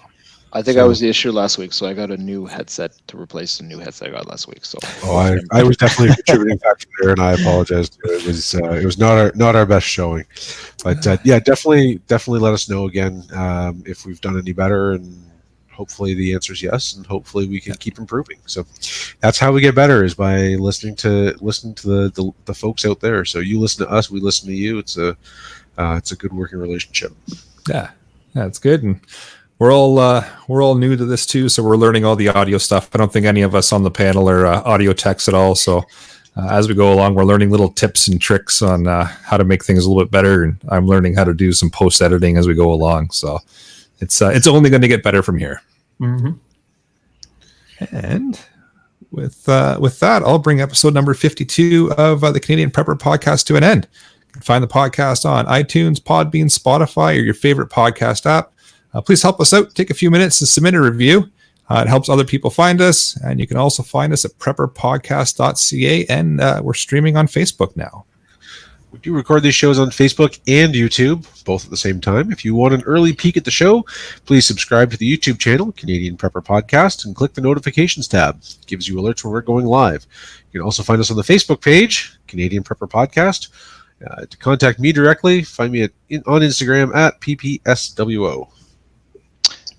I think I was the issue last week, so I got a new headset to replace the new headset I got last week. So I was definitely a contributing factor there, and I apologize. It was not our best showing, but yeah, definitely let us know again if we've done any better, and hopefully the answer is yes, and hopefully we can keep improving. So that's how we get better, is by listening to the folks out there. So you listen to us, we listen to you. It's a good working relationship. Yeah, it's good, and we're all new to this too, so we're learning all the audio stuff. I don't think any of us on the panel are audio techs at all, so as we go along, we're learning little tips and tricks on how to make things a little bit better, and I'm learning how to do some post editing as we go along. So it's only going to get better from here. Mm-hmm. And with that, I'll bring episode number 52 of the Canadian Prepper Podcast to an end. You can find the podcast on iTunes, Podbean, Spotify, or your favorite podcast app. Please help us out. Take a few minutes and submit a review. It helps other people find us. And you can also find us at prepperpodcast.ca, and we're streaming on Facebook now. We do record these shows on Facebook and YouTube, both at the same time. If you want an early peek at the show, please subscribe to the YouTube channel, Canadian Prepper Podcast, and click the notifications tab. It gives you alerts when we're going live. You can also find us on the Facebook page, Canadian Prepper Podcast. To contact me directly, find me on Instagram at PPSWO.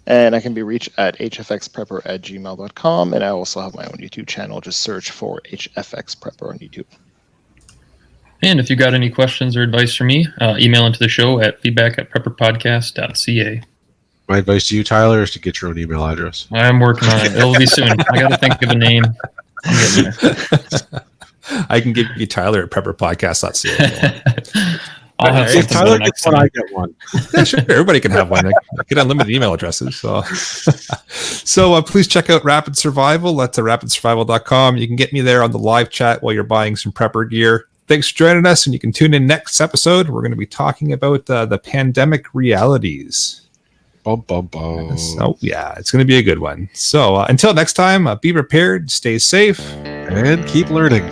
And I can be reached at hfxprepper@gmail.com. And I also have my own YouTube channel. Just search for HFX Prepper on YouTube. And if you got any questions or advice for me, email into the show at feedback@prepperpodcast.ca. My advice to you, Tyler, is to get your own email address. I'm working on it. It'll be soon. I got to think of a name. I'm getting there. I can give you Tyler at prepperpodcast.ca. I'll have If something Tyler for gets next one, time. I get one. Yeah, sure. Everybody can have one. I get unlimited email addresses. So please check out Rapid Survival. That's rapidsurvival.com. You can get me there on the live chat while you're buying some prepper gear. Thanks for joining us, and you can tune in next episode. We're going to be talking about the pandemic realities. Bum, bum, bum. So, yeah, it's going to be a good one. So until next time, be prepared, stay safe, And keep learning.